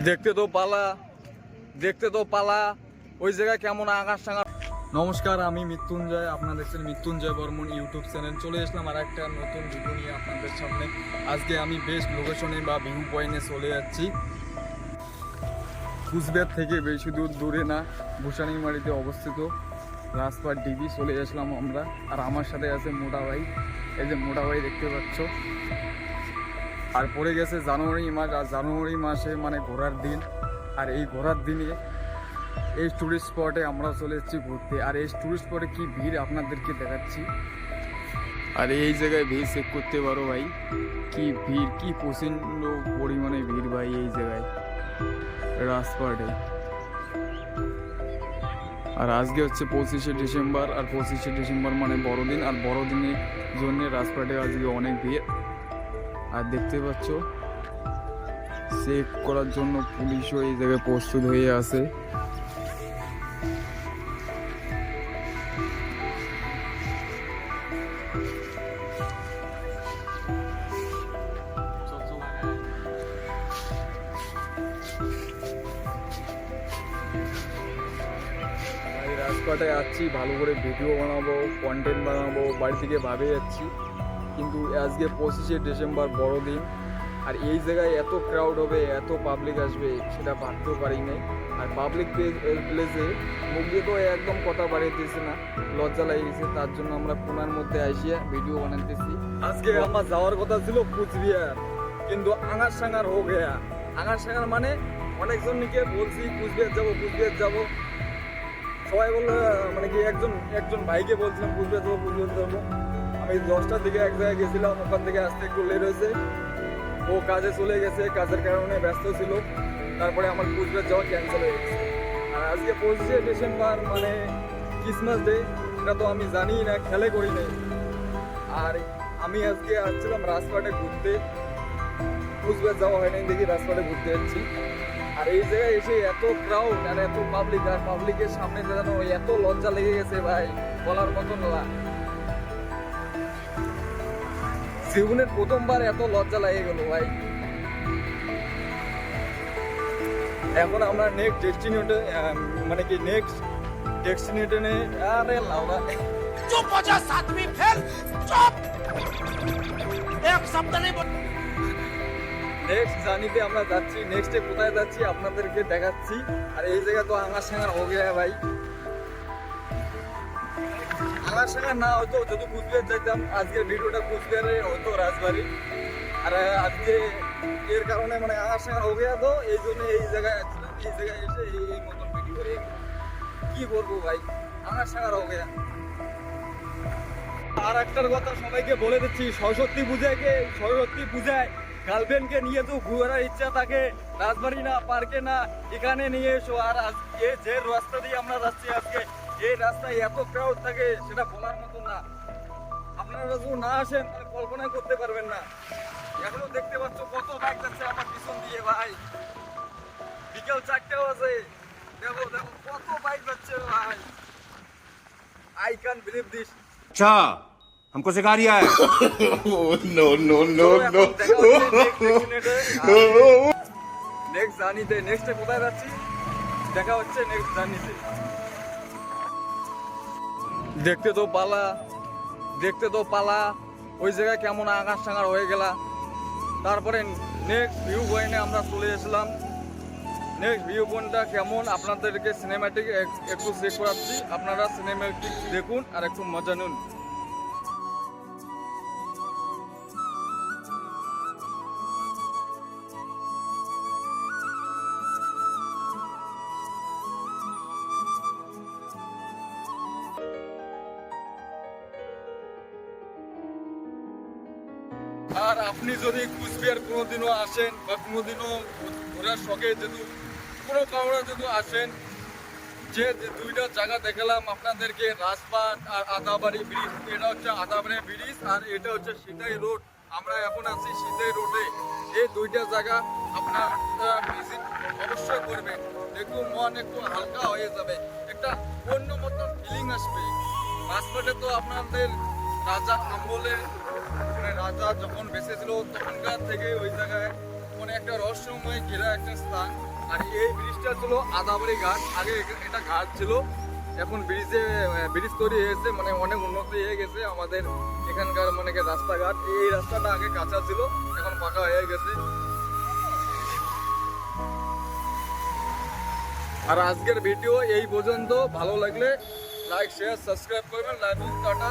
দেখতে তো পালা ওই জায়গায় কেমন আকাশ টাঙা। নমস্কার, আমি মৃত্যুঞ্জয়, আপনারা দেখছেন মৃত্যুঞ্জয় বর্মন ইউটিউব চ্যানেল। চলে আসলাম আর একটা নতুন ভিডিও নিয়ে আপনাদের সামনে। আজকে আমি বেস্ট লোকেশনে বা ভিউ পয়েন্টে চলে যাচ্ছি। কুচবিহার থেকে বেশি দূরে না, ভূষানীমারিতে অবস্থিত রাজপাট ডিবি চলে আসলাম আমরা। আর আমার সাথে আছে মোটা ভাই, এই যে মোটা ভাই দেখতে পাচ্ছ। আর পড়ে গেছে জানুয়ারি মাস, আর জানুয়ারি মাসে মানে ঘোরার দিন। আর এই ঘোরার দিনে এই টুরিস্ট স্পটে আমরা চলে এসেছি ঘুরতে। আর এই টুরিস্ট স্পটে কি ভিড় আপনাদেরকে দেখাচ্ছি। আর এই জায়গায় ভিড় চেক করতে পারো ভাই, কি ভিড়, কি প্রচণ্ড পরিমাণে ভিড় ভাই এই জায়গায় রাজপাটে। আর আজকে হচ্ছে 25শে ডিসেম্বর, আর 25শে ডিসেম্বর মানে বড়দিন। আর বড়দিনের জন্য রাজপাটে আজকে অনেক ভিড়। আর দেখতে পাচ্ছ চেক করার জন্য পুলিশও এই জায়গায় প্রস্তুত হয়ে আছে। রাজপাটে যাচ্ছি, ভালো করে ভিডিও বানাবো, কন্টেন্ট বানাবো, বাড়ি থেকে ভাবে যাচ্ছি। কিন্তু আজকে 25শে ডিসেম্বর বড়দিন, আর এই জায়গায় এত ক্রাউড হবে, এত পাবলিক আসবে সেটা ভাবতেও পারি নাই। আর পাবলিক প্লেসে মুখ দিয়ে তো একদম কথা বাড়িয়েতেছে না, লজ্জা লাগিয়েছে। তার জন্য আমরা কোনার মধ্যে আসিয়া ভিডিও বানাতেছি। আজকে আমার যাওয়ার কথা ছিল কুচবিহার, কিন্তু আঙার সাঙার হো গেয়া। আঙার সাঙার মানে অনেকজনকে বলছি কুচবিহার যাবো। সবাই বললো, মানে কি একজন ভাইকে বলছিলাম কুচবিহার যাবো। আমি 10টার দিকে এক জায়গায় গেছিলাম, ওখান থেকে আসতে একটু লেট হয়েছে। ও কাজে চলে গেছে, কাজের কারণে ব্যস্ত ছিল। তারপরে আমার কুচবিহার যাওয়া ক্যান্সেল হয়ে গেছে। আর আজকে 25শে ডিসেম্বর মানে ক্রিসমাস ডে, এটা তো আমি জানি না, খেলে করি নাই। আর আমি আজকে আসছিলাম রাজপাটে ঘুরতে, কুচবিহার যাওয়া হয় নাই দেখি রাজপাটে ঘুরতে যাচ্ছি। আর এই জায়গায় এসে এত ক্রাউড আর এত পাবলিক, আর পাবলিকের সামনে যেন এত লজ্জা লেগে গেছে ভাই, বলার মতন না। জীবনের প্রথমবার এত লজ্জা লাগে গেল ভাই। এখন আমরা নেক্সট ডেস্টিনেশনে, মানে কি নেক্সট ডেস্টিনেশনে, আরে লাউরা चुप हो जा सातवीं फेल, चुप, एक शब्द नहीं बोल। নেক্সট জার্নিতে আমরা যাচ্ছি। নেক্সটে কোথায় যাচ্ছি আপনাদেরকে দেখাচ্ছি। আর এই জায়গা তো আঙার সাঙার হো গেয়া ভাই। আঙার সাঙার না হয়তো যদি কুচবিহার যাইতাম, আজকের ভিডিওটা কুচবিহারে হতো রাজবাড়ি। আর আজকে এর কারণে মানে আঙার সাঙার হো গেয়া, তো এই জন্য এই জায়গায় আসছিলাম। এই জায়গায় এসে এই মতন ভিডিও হয়ে গেল। কি করবো ভাই, আঙার সাঙার হো গেয়া। আর একটার কথা সবাইকে বলে দিচ্ছি, সরস্বতী পূজায় গার্লফ্রেন্ডকে নিয়ে তো ঘোরার ইচ্ছা থাকে, রাজবাড়ি না, পার্কে না, এখানে নিয়ে এসো। আর আজকে যে রাস্তা দিয়ে আমরা যাচ্ছি, আজকে এই রাস্তায় এত ক্রাউড থাকে সেটা বলার মতো না। আপনারা যদি না আসেন তাহলে কল্পনা করতে পারবেন না। এখনো দেখতে পাচ্ছ কত বাইক যাচ্ছে আমার পিছন দিয়ে ভাই। বিকেল 4টে বাজে, দেখো কত বাইক যাচ্ছে ভাই। I can believe this. अच्छा हमको सिखा रिया है। no no no no next জার্নিতে, নেক্সটে কোথায় যাচ্ছি দেখা হচ্ছে নেক্সট জার্নিতে। দেখতে তো পালা ওই জায়গায় কেমন আকাশ টাঙার হয়ে গেলা। তারপরে নেক্সট ভিউ পয়েন্টে আমরা চলে আসলাম। নেক্সট ভিউ পয়েন্টটা কেমন আপনাদেরকে সিনেম্যাটিক একটু চেক করাচ্ছি। আপনারা সিনেম্যাটিক দেখুন আর একটু মজা নিন। আর আপনি যদি কুচবিহার কোনোদিনও আসেন বা কোনোদিনও ঘোরার শখে যদি কোনো কারণে যদি আসেন, যে দুইটা জায়গা দেখালাম আপনাদেরকে, রাজপাট আর আদাবাড়ি ব্রিজ। এটা হচ্ছে আদাবাড়ি ব্রিজ আর এটা হচ্ছে সিতাই রোড। আমরা এখন আছি সিতাই রোডে। এই দুইটা জায়গা আপনারা ভিজিট অবশ্যই করবেন, একটু মন একটু হালকা হয়ে যাবে, একটা অন্য মতন ফিলিং আসবে। রাজপাটে তো আপনাদের রাজা আমলে, মানে রাজা যখন বেঁচে ছিল তখনকার থেকে ওই জায়গায় মানে একটা রহস্যময় ঘেরা একটা স্থান। আর এই ব্রিজটা ছিল আদাবাড়ি ঘাট, আগে এটা ঘাট ছিল, এখন ব্রিজ তৈরি হয়েছে, মানে অনেক উন্নতি হয়ে গেছে আমাদের এখানকার মানে রাস্তাঘাট। এই রাস্তাটা আগে কাঁচা ছিল, এখন পাকা হয়ে গেছে। আর আজকের ভিডিও এই পর্যন্ত, ভালো লাগলে লাইক শেয়ার সাবস্ক্রাইব করবেন। Live tata.